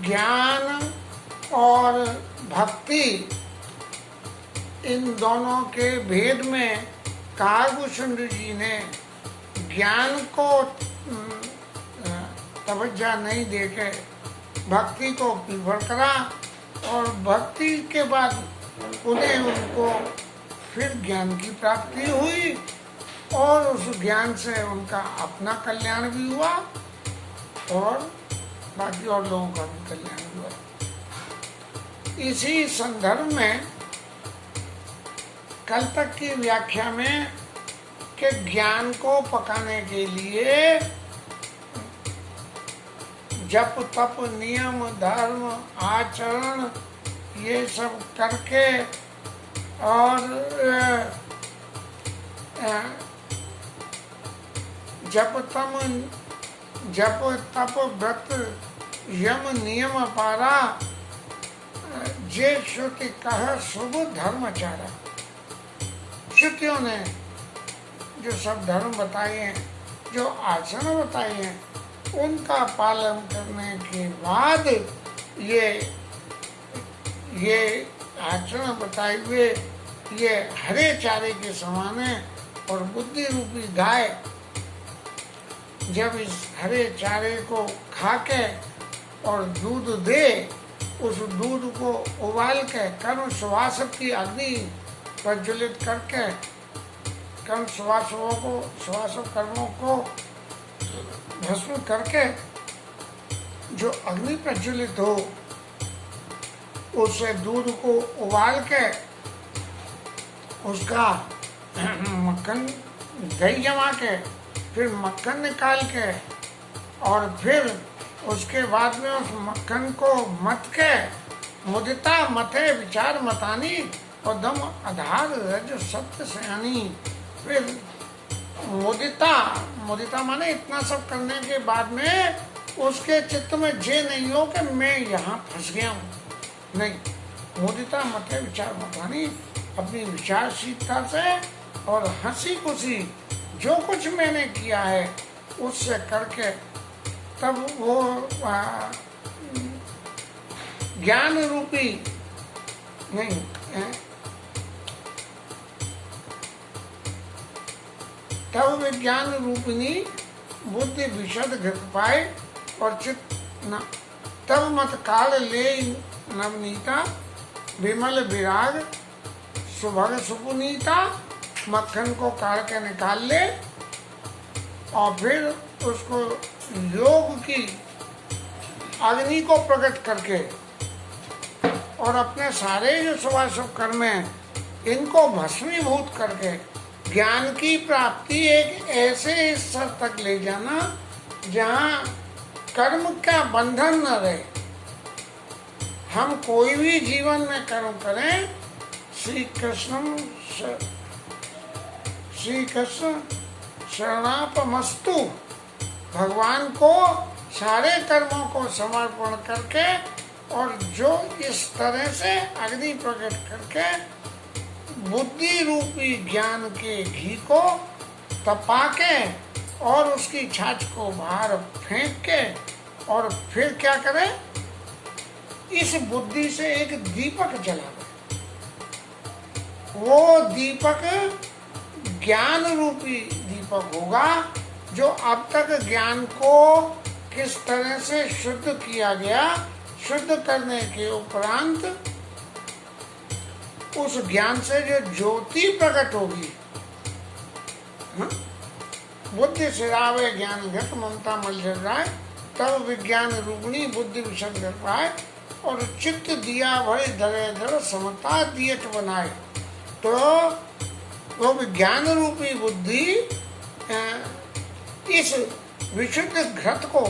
ज्ञान और भक्ति, इन दोनों के भेद में काकभूषुंड जी ने ज्ञान को तवज्जो नहीं देके भक्ति को प्रीफर करा, और भक्ति के बाद उन्हें उनको फिर ज्ञान की प्राप्ति हुई, और उस ज्ञान से उनका अपना कल्याण भी हुआ और बाकी और लोगों का भी कल्याण हुआ। इसी संदर्भ में कल तक की व्याख्या में कि ज्ञान को पकाने के लिए जप तप नियम धर्म आचरण ये सब करके और जप तप व्रत यम नियम पारा, जे श्रुति कह शुभ धर्मचारा। श्रुतियों ने जो सब धर्म बताए हैं, जो आचरण बताए हैं, उनका पालन करने के बाद ये आचरण बताए हुए ये हरे चारे के समान है। और बुद्धि रूपी गाय जब इस हरे चारे को खा के और दूध दे, उस दूध को उबाल के कर्म श्वास की अग्नि प्रज्वलित करके कर्म श्वास कर्मों को भस्म करके जो अग्नि प्रज्वलित हो, उस दूध को उबाल के उसका मक्खन दही जमा के फिर मक्खन निकाल के और फिर उसके बाद में उस मक्खन को मथ के मुदिता मथे विचार मतानी और दम आधार रज सत्य सयानी। फिर मुदिता माने इतना सब करने के बाद में उसके चित्त में ये नहीं हो कि मैं यहाँ फंस गया हूँ, नहीं। मुदिता मथे विचार मतानी, अपनी विचारशीलता से और हंसी खुशी जो कुछ मैंने किया है उससे करके तब वो ज्ञान रूपी नहीं तब विज्ञान रूपिणी बुद्धि विशद घृत पाए और चित्त न तब मत काल ले नवनीता विमल विराग सुभग सुपुनीता। मक्खन को काट के निकाल ले और फिर उसको योग की अग्नि को प्रकट करके और अपने सारे जो शुभाशुभ कर्म हैं इनको भस्मीभूत करके ज्ञान की प्राप्ति एक ऐसे स्तर तक ले जाना जहाँ कर्म का बंधन न रहे। हम कोई भी जीवन में कर्म करें, श्री कृष्ण शरणापमस्तु, भगवान को सारे कर्मों को समर्पण करके और जो इस तरह से अग्नि प्रकट करके बुद्धि रूपी ज्ञान के घी को तपा के और उसकी छाछ को बाहर फेंक के और फिर क्या करें, इस बुद्धि से एक दीपक जला दे। वो दीपक ज्ञान रूपी दीपक होगा जो अब तक ज्ञान को किस तरह से शुद्ध किया गया, शुद्ध करने के उपरांत उस ज्ञान से जो ज्योति प्रकट होगी, बुद्धि सिरावे ज्ञान घट ममता मल जल राय, तब विज्ञान रूपिणी बुद्धि विशद कर पाए और चित्त दिया भरे धरे धर समता दियत बनाए। तो वो विज्ञान रूपी बुद्धि इस विशुद्ध घृत को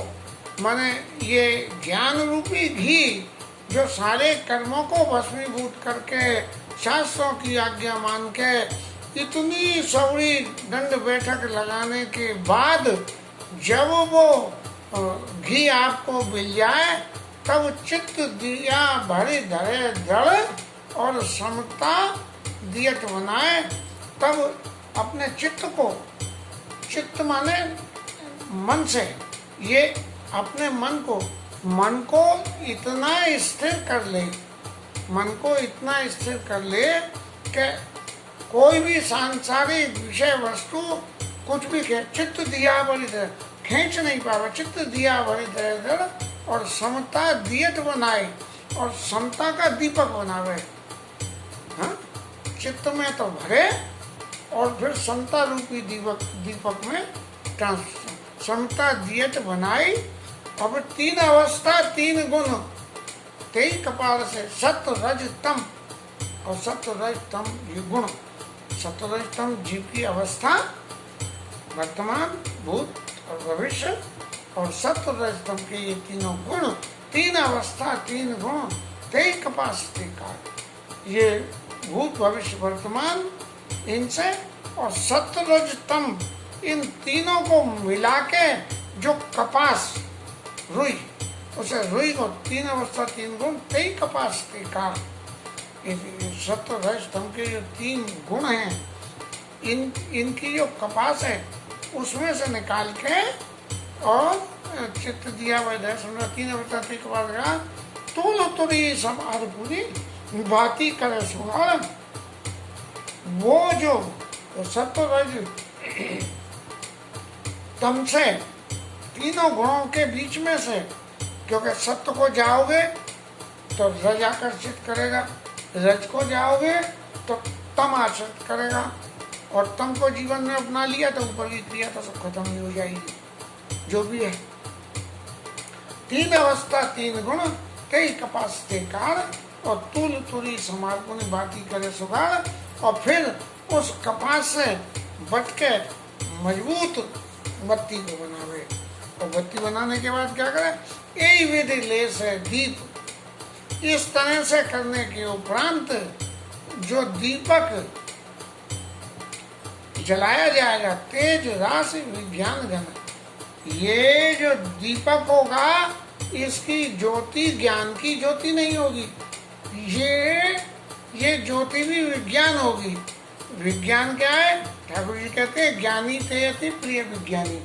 माने ये ज्ञान रूपी घी जो सारे कर्मों को भस्मीभूत करके शास्त्रों की आज्ञा मान के इतनी सौड़ी दंड बैठक लगाने के बाद जब वो घी आपको मिल जाए तब चित्त दिया भरे धरे दृढ़ और समता दियत बनाए। तब अपने चित्त माने मन से, ये अपने मन को मन को इतना स्थिर कर ले, मन को इतना स्थिर कर ले कि कोई भी सांसारिक विषय वस्तु कुछ भी चित्त दिया बड़ी तरह खींच नहीं पावे, चित्त दिया बड़ी तरह और समता दियत बनाए और समता का दीपक बनावे। हाँ, चित्त में तो भरे और फिर समता रूपी दीपक में समता दियत बनाई। अब तीन अवस्था तीन गुण तेई कपाल से सत्व रज तम, और सत्व रज तम ये गुण, सत्व रज तम जीव की अवस्था वर्तमान भूत और भविष्य, और सत्व रज तम के ये तीनों गुण, तीन अवस्था तीन गुण तेई कपासिते काल, ये भूत भविष्य वर्तमान इनसे और सत्व रज तम इन तीनों को मिला के जो कपास रुई, उसे रुई को तीन अवस्था तीन गुण तेई कपासिते काल, सत्व रज तम के जो तीन गुण हैं इनकी जो कपास है उसमें से निकाल के और चित्त दिया वैद्य सुन तीन अवस्था तीन कपास का तुल तुरी सब पूरी बाती करे सुना। वो जो सत्व रज तम से तीनों गुणों के बीच में से, क्योंकि सत्य को जाओगे तो रज आकर्षित करेगा, रज को जाओगे तो तम आकर्षित करेगा, और तम को जीवन में अपना लिया तो ऊपर की क्रिया तो सब खत्म ही हो जाएगी। जो भी है तीन अवस्था तीन गुण कई कपास ते कार, और तुल तुरी समार्पण बाती करे सुगार, और फिर उस कपास से बट के मजबूत बत्ती को बनावे। और बत्ती बनाने के बाद क्या करे, यही विधि ले से दीप, इस तरह से करने के उपरांत जो दीपक जलाया जाएगा तेज राशि विज्ञान घन, ये जो दीपक होगा इसकी ज्योति ज्ञान की ज्योति नहीं होगी, ये ज्योति भी विज्ञान होगी। विज्ञान क्या है, ठाकुर जी कहते हैं ज्ञानी ते अति प्रिय विज्ञानी,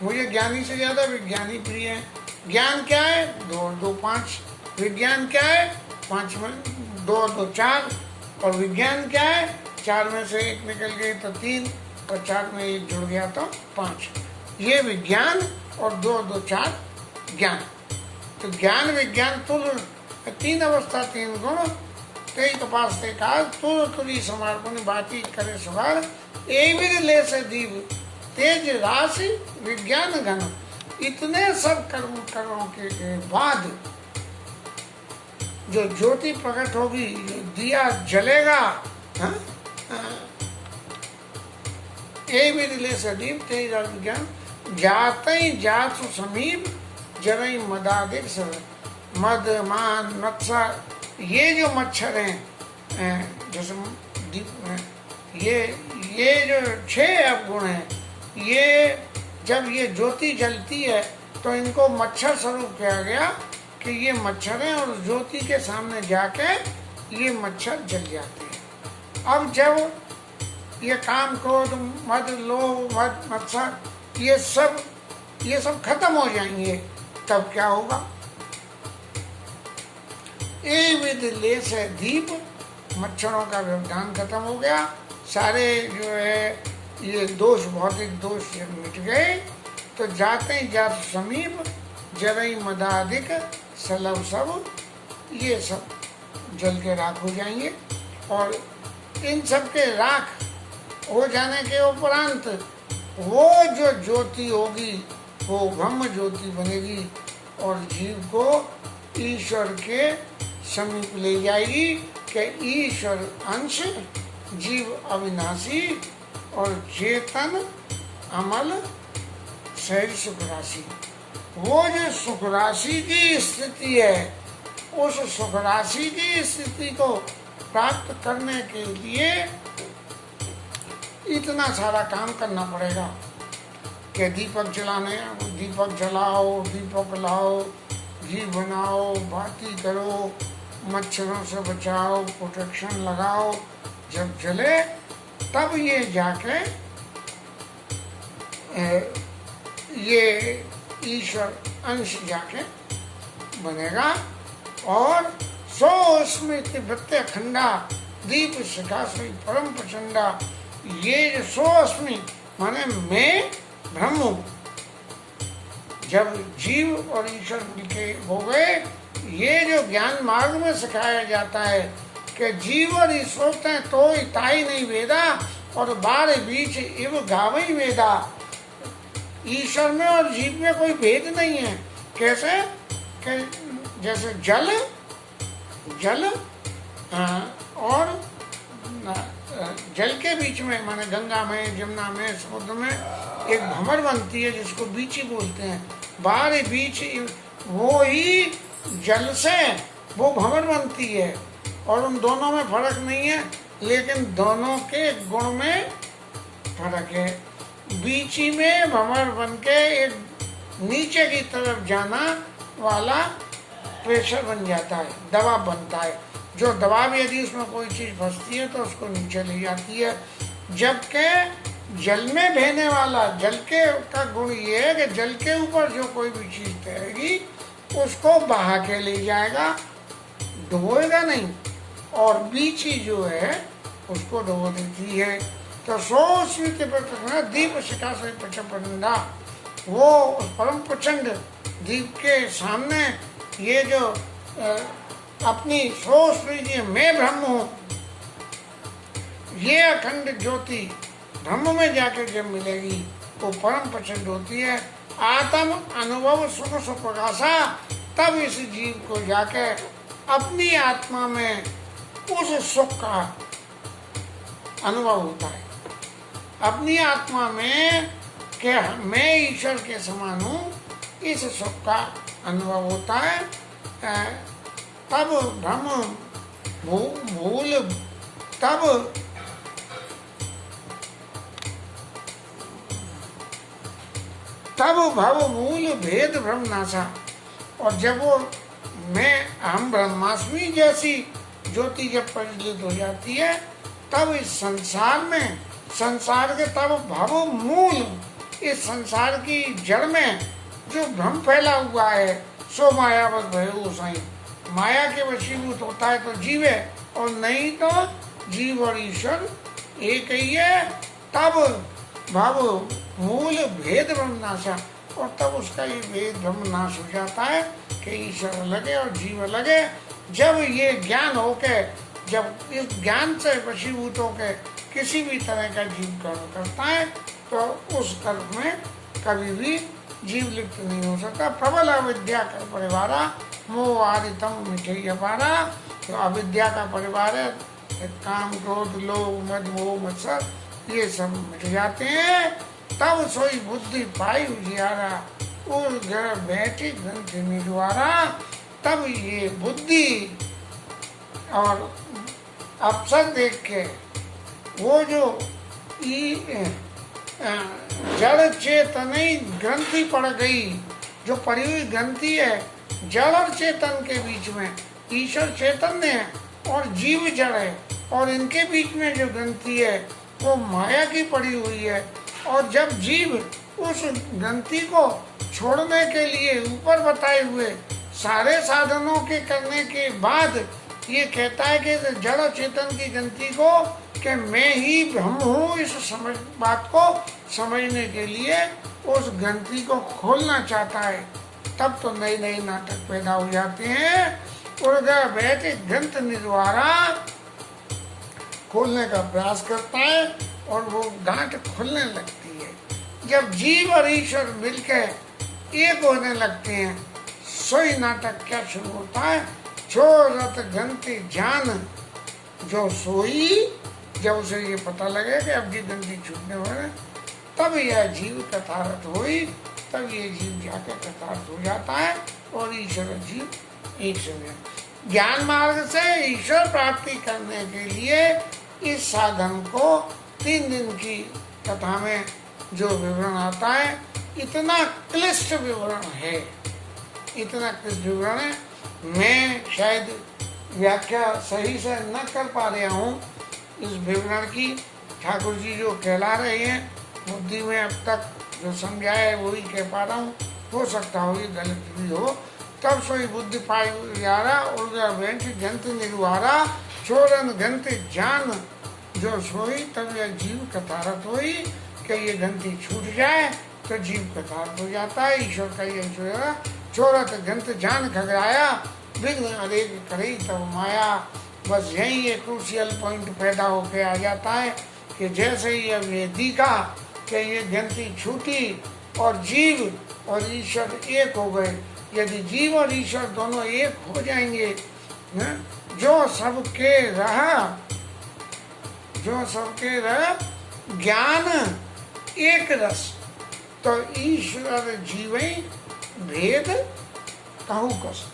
मुझे ज्ञानी से ज्यादा विज्ञानी प्रिय है। ज्ञान क्या है, 2 2 5, विज्ञान क्या है 5 में 2 2 4, और विज्ञान क्या है 4 में से 1 निकल गई तो 3, और 4 में 1 जुड़ गया तो 5, ये विज्ञान और 2 2 4 ज्ञान। तो ज्ञान विज्ञान तुल तीन अवस्था तीन गुण तेई कपास ते काल, तुल तुरी समर्पण बाती करे सुगार, एवं ले से दीव तेज राशि विज्ञान घन। इतने सब कर्मों के बाद जो ज्योति प्रकट होगी, जो दिया जलेगा, एवं ले से दीव तेज राशि विज्ञान, जाते ही जात समीप जरई मदादिक सब, मद मान मत्सर, ये जो मच्छर हैं जैसे ये जो 6 अवगुण हैं, ये जब ये ज्योति जलती है तो इनको मच्छर स्वरूप किया गया कि ये मच्छर हैं, और ज्योति के सामने जाके ये मच्छर जल जाते हैं। अब जब ये काम क्रोध मद लोभ मद मत्सर ये सब खत्म हो जाएंगे, तब क्या होगा, ए विधि ले से दीप, मच्छरों का व्यवधान खत्म हो गया, सारे जो है ये दोष भौतिक दोष मिट गए। तो जाते ही जात समीप जरई मदादिक सलभ सब, ये सब जल के राख हो जाएंगे, और इन सब के राख हो जाने के उपरांत वो जो ज्योति होगी वो ब्रह्म ज्योति बनेगी, और जीव को ईश्वर के समीप ले जाएगी कि ईश्वर अंश जीव अविनाशी और चेतन अमल शरीर सुख राशि। वो जो सुख राशि की स्थिति है, उस सुख राशि की स्थिति को प्राप्त करने के लिए इतना सारा काम करना पड़ेगा कि दीपक जलाने, दीपक जलाओ, दीपक लाओ, घी बनाओ, बाती करो, मच्छरों से बचाओ, प्रोटेक्शन लगाओ, जब जले तब ये जाके ये ईश्वर अंश जाके बनेगा। और सो स्मृति वृत्ति अखंडा दीप शिखा श्री परम प्रचंडा। ये जो सो अस्मि माने मैं ब्रह्म हूँ। जब जीव और ईश्वर मिलके हो गए, ये जो ज्ञान मार्ग में सिखाया जाता है कि जीव और ईश्वर तो इताई नहीं वेदा और बार बीच इव गावई वेदा। ईश्वर में और जीव में कोई भेद नहीं है। कैसे कि जैसे जल और जल के बीच में माने गंगा में, जमुना में, समुद्र में एक भंवर बनती है जिसको बीची बोलते हैं। बाहर बीच वो ही जल से वो भंवर बनती है और उन दोनों में फर्क नहीं है, लेकिन दोनों के गुण में फर्क है। बीची में भंवर बन के एक नीचे की तरफ जाना वाला प्रेशर बन जाता है, दबाव बनता है। जो दबाव यदि उसमें कोई चीज फंसती है तो उसको नीचे ले जाती है। जबकि जल में बहने वाला, जल के का गुण ये है कि जल के ऊपर जो कोई भी चीज तैरेगी उसको बहा के ले जाएगा, डुबोएगा नहीं। और बीची जो है उसको डुबो देती है। तो सो स्मृति दीप शिखा से प्रचंडा, वो परम प्रचंड दीप के सामने ये जो अपनी सो स्मृति मैं ब्रह्म हूँ, ये अखंड ज्योति ब्रह्म में जाकर जब मिलेगी वो परम प्रचंड होती है। आत्म अनुभव सुख सुप्रकाशा, तब इस जीव को जाकर अपनी आत्मा में उस सुख का अनुभव होता है। अपनी आत्मा में कि मैं ईश्वर के समान हूँ, इस सुख का अनुभव होता है। तब ब्रह्म भूल तब भव मूल भेद ब्रह्म नाशा। और जब वो मैं हम ब्रह्मास्मि जैसी ज्योति जब प्रज्वलित हो जाती है, तब इस संसार में, संसार के तब भव मूल, इस संसार की जड़ में जो भ्रम फैला हुआ है, सो मायावत भयो साईं। माया के वशीभूत होता है तो जीव है, और नहीं तो जीव और ईश्वर एक ही है। तब भाव मूल भेद ब्रह्म नाशा, और तब उसका ये भेद ब्रह्म नाश हो जाता है कि ईश्वर अलग है और जीव अलग है। जब ये ज्ञान होके, जब इस ज्ञान से वशीभूत होके किसी भी तरह का जीव कर्म करता है तो उस कर्म में कभी भी जीव लिप्त नहीं हो सकता। प्रबल अविद्या का परिवार मोह आदितम मिठई अपारा। तो अविद्या का परिवार है, काम क्रोध लोभ मद मोह मत्सर, ये सब मिट जाते हैं। तब सोई बुद्धि पाई उजियारा, उस घर बैठी ग्रंथि में द्वारा। तब ये बुद्धि और अवसर देख के वो जो जड़ चेतन ग्रंथि पड़ गई, जो पड़ी हुई ग्रंथि है जड़ और चेतन के बीच में, ईश्वर चैतन्य है और जीव जड़ है, और इनके बीच में जो ग्रंथि है वो माया की पड़ी हुई है। और जब जीव उस ग्रंथि को छोड़ने के लिए ऊपर बताए हुए सारे साधनों के करने के बाद ये कहता है कि जड़ और चेतन की ग्रंथि को कि मैं ही ब्रह्म हूँ, इस बात को समझने के लिए उस ग्रंथि को खोलना चाहता है। तब तो नए नए नाटक पैदा हो जाते हैं। उधर बैठे ग्रंथ निद्वारा खोलने का प्रयास करता है और वो गांठ खुलने लगती है। जब जीव और ईश्वर मिलकर एक होने लगते हैं, सोई नाटक क्या शुरू होता है। छोरत ग्रंथि जान जो सोई, जब उसे ये पता लगे कि अब ये ग्रंथि छूटने वाले, तब यह जीव कथारत हुई। तब ये जीव जाकर कथारत हो जाता है और ईश्वर और जीव एक समय। ज्ञान मार्ग से ईश्वर प्राप्ति करने के लिए इस साधन को 3 दिन की कथा में जो विवरण आता है, इतना क्लिष्ट विवरण है, इतना क्लिष्ट विवरण है। मैं शायद व्याख्या सही से न कर पा रहा हूँ इस विवरण की। ठाकुर जी जो कहला रहे हैं, बुद्धि में अब तक जो समझाया है वही कह पा रहा हूँ। हो सकता हो ये गलत भी हो, तब सोई बुद्धि पाई यारा उर्गा वेंट जंत निर्वारा चोरन गंत जान जो सोई तब यह जीव कथारत हुई कि ये गंती छूट जाए तो जीव कथारत हो जाता है। ईश्वर का ये चोरत गंत जान खगराया विघ्न अनेक करे तब माया। बस यही एक क्रूशियल पॉइंट पैदा होके आ जाता है कि जैसे ही अब ये दिखा कि ये गंती छूटी और जीव और ईश्वर एक हो गए, यदि जीव और ईश्वर दोनों एक हो जाएंगे, जो सबके रह ज्ञान एक रस, तो ईश्वर जीव भेद कहू कस।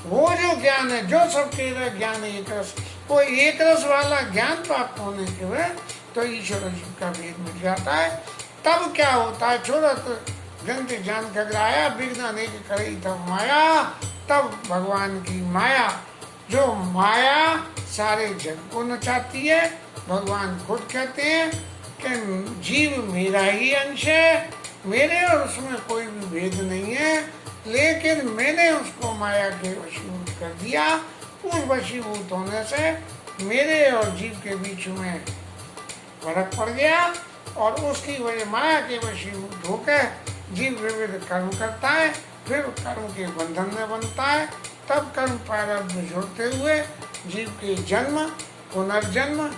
वो जो ज्ञान है, जो सबके रह ज्ञान एक रस, वो एक रस वाला ज्ञान प्राप्त होने के बाद तो ईश्वर जीव का भेद मिल जाता है। तब क्या होता है, छोड़त गंत जान खगराया विघ्न अनेक करे तब माया। तब भगवान की माया, जो माया सारे जग को नचाती है, भगवान खुद कहते हैं कि जीव मेरा ही अंश है, मेरे और उसमें कोई भी भेद नहीं है, लेकिन मैंने उसको माया के वशीभूत कर दिया। उस वशीभूत होने से मेरे और जीव के बीच में फर्क पड़ गया और उसकी वजह माया के वशीभूत होकर जीव विविध कर्म करता है, फिर कर्म के बंधन में बनता है। तब कर्म प्रारब्ध जोड़ते हुए जीव के जन्म पुनर्जन्म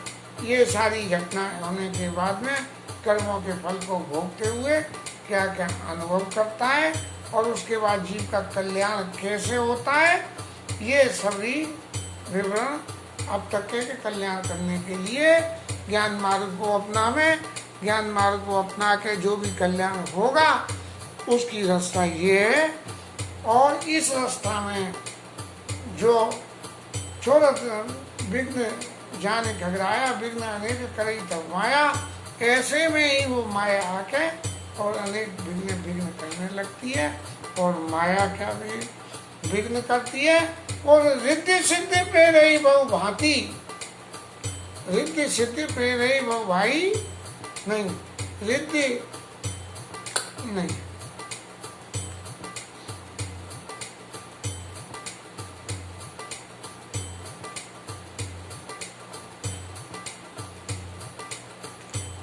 ये सारी घटनाएं होने के बाद में कर्मों के फल को भोगते हुए क्या क्या अनुभव करता है और उसके बाद जीव का कल्याण कैसे होता है, ये सभी विवरण अब तक के कल्याण करने के लिए ज्ञान मार्ग को ज्ञान मार्ग को अपना के जो भी कल्याण होगा उसकी रास्ता ये है। और इस रास्ता में जो छोड़त विघ्न जाने घगराया विघ्न अनेक करे तब माया, ऐसे में ही वो माया आके और अनेक विघ्न करने लगती है। और माया क्या विघ्न करती है, और रिद्धि सिद्धि पे रही बहु भांति, रिद्धि सिद्धि पे रही बहु भाई नहीं, रिद्धि नहीं,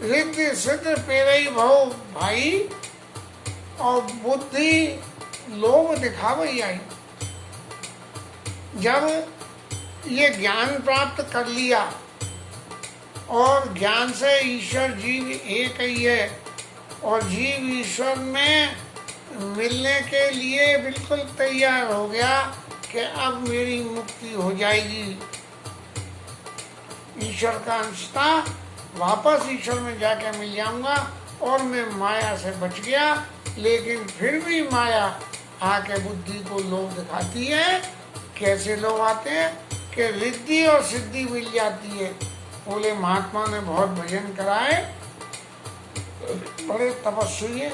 रिद्धि सिद्ध पेरई भव भाई, और बुद्धि लोभ दिखावई आई। जब ये ज्ञान प्राप्त कर लिया और ज्ञान से ईश्वर जीव एक ही है और जीव ईश्वर में मिलने के लिए बिल्कुल तैयार हो गया कि अब मेरी मुक्ति हो जाएगी, ईश्वर का अंश था, वापस ईश्वर में जाके मिल जाऊंगा और मैं माया से बच गया। लेकिन फिर भी माया आके बुद्धि को लोभ दिखाती है। कैसे लोग आते हैं कि रिद्धि और सिद्धि मिल जाती है। बोले महात्मा ने बहुत भजन कराए, बड़े तपस्वी है,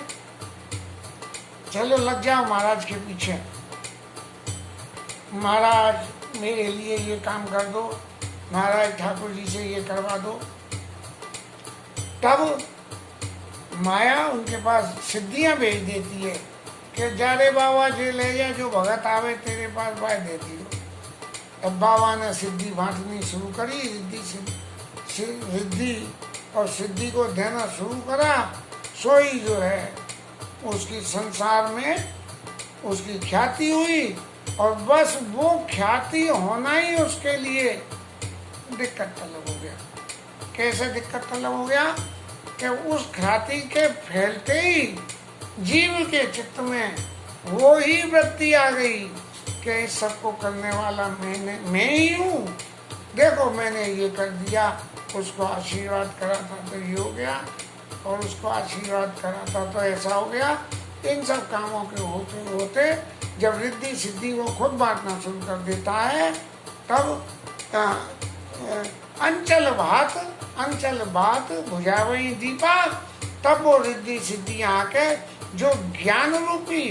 चलो लग जाओ महाराज के पीछे, महाराज मेरे लिए ये काम कर दो, महाराज ठाकुर जी से ये करवा दो। तब माया उनके पास सिद्धियां भेज देती है कि जा रे बाबा जे ले जा, जो भगत आवे तेरे पास बाय दे दियो। तब बाबा ने सिद्धि बांटनी शुरू करी, रिद्धि और सिद्धि को देना शुरू करा। सोई जो है उसकी संसार में उसकी ख्याति हुई और बस वो ख्याति होना ही उसके लिए दिक्कत तलब हो गया। कैसे दिक्कत तलब हो गया कि उस ख्याति के फैलते ही जीव के चित्त में वो ही वृत्ति आ गई कि इस सबको करने वाला मैं ही हूँ। देखो मैंने ये कर दिया, उसको आशीर्वाद करा था तो ये हो गया, और उसको आशीर्वाद करा था तो ऐसा हो गया। इन सब कामों के होते होते जब रिद्धि सिद्धि को खुद बांटना शुरू कर देता है, तब अंचल बात बुझावई दीपा, तब वो रिद्धि सिद्धि आके जो ज्ञान रूपी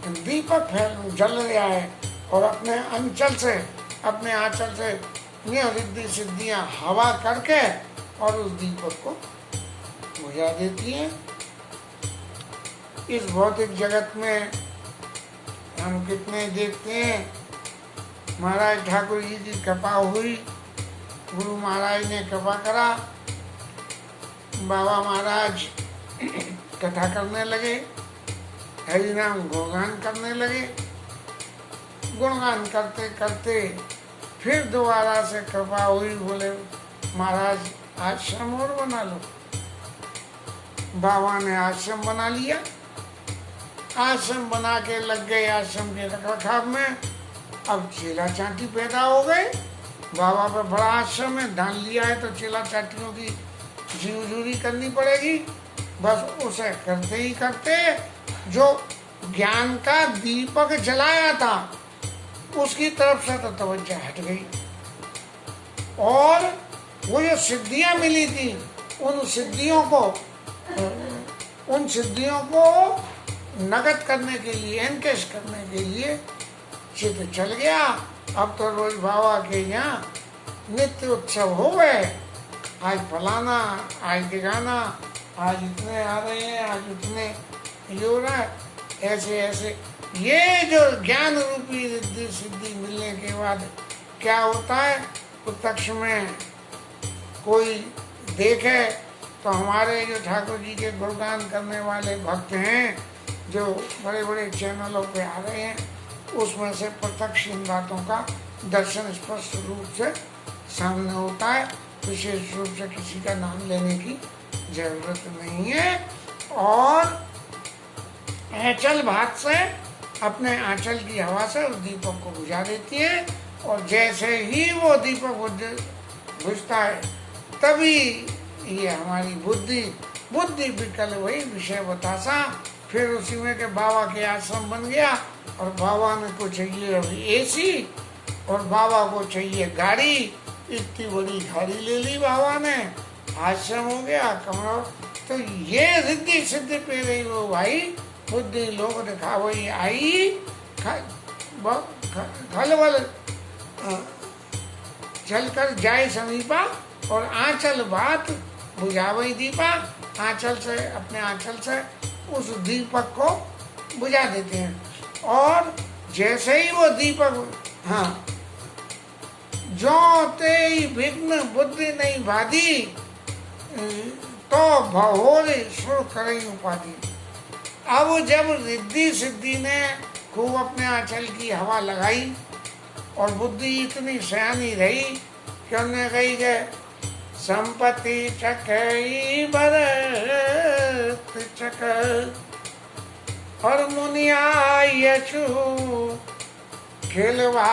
दीपक जल रहा है और अपने अंचल से अपने आंचल से ये रिद्धि सिद्धियां हवा करके और उस दीपक को बुझा देती हैं। इस भौतिक जगत में हम कितने देखते हैं। महाराज ठाकुर जी की कृपा हुई, गुरु महाराज ने कृपा करा, बाबा महाराज कथा करने लगे, हरि नाम गुणगान करने लगे। गुणगान करते करते फिर दोबारा से कृपा हुई, बोले महाराज आश्रम और बना लो। बाबा ने आश्रम बना लिया, आश्रम बना के लग गए आश्रम के रखरखाव में। अब चेला चाटी पैदा हो गए। बाबा पे बड़ा आश्रम है, दान लिया है तो चेला चाटियों की जीवजूरी करनी पड़ेगी। बस उसे करते ही करते जो ज्ञान का दीपक जलाया था उसकी तरफ से तो तवज्जो हट गई, और वो जो सिद्धियां मिली थी उन सिद्धियों को नगद करने के लिए, एनकेश करने के लिए चित्त चल गया। अब तो रोज बाबा के यहाँ नित्य उत्सव हो गए। आज फलाना, आज दिगाना, आज इतने आ रहे हैं, आज उतने ये हो रहा है, ऐसे ऐसे। ये जो ज्ञान रूपी रिद्धि सिद्धि मिलने के बाद क्या होता है, प्रत्यक्ष में कोई देखे तो हमारे जो ठाकुर जी के गुणगान करने वाले भक्त हैं, जो बड़े बड़े चैनलों पे आ रहे हैं, उसमें से प्रत्यक्ष इन बातों का दर्शन स्पष्ट रूप से सामने होता है। विशेष रूप से किसी का नाम लेने की जरूरत नहीं है। और आंचल भात से, अपने आंचल की हवा से उस दीपक को बुझा देती है, और जैसे ही वो दीपक बुझता है तभी ये हमारी बुद्धि विकल हुई, विषय बतासा। फिर उसी में के बाबा के आश्रम बन गया, और बाबा ने को चाहिए अभी एसी, और बाबा को चाहिए गाड़ी। इतनी बड़ी गाड़ी ले ली बाबा ने, आश्रम हो गया, कमरा। तो ये रिद्धि सिद्धि पे रही वो भाई, बुद्धि लोग दिखा वही आई, खलबल चलकर जाए समीपा, और आंचल बात बुझावई दीपा। आंचल से, अपने आंचल से उस दीपक को बुझा देते हैं। और जैसे ही वो दीपक, हाँ, जो ते विघ्न बुद्धि नहीं बाधी, तो भवोरे सुर करई उपाधि। अब जब रिद्धि सिद्धि ने खूब अपने आंचल की हवा लगाई, और बुद्धि इतनी सयानी रही कि उन्हें कही गए संपत्ति चकई भरत चक, और मुनिया यचु खिलवा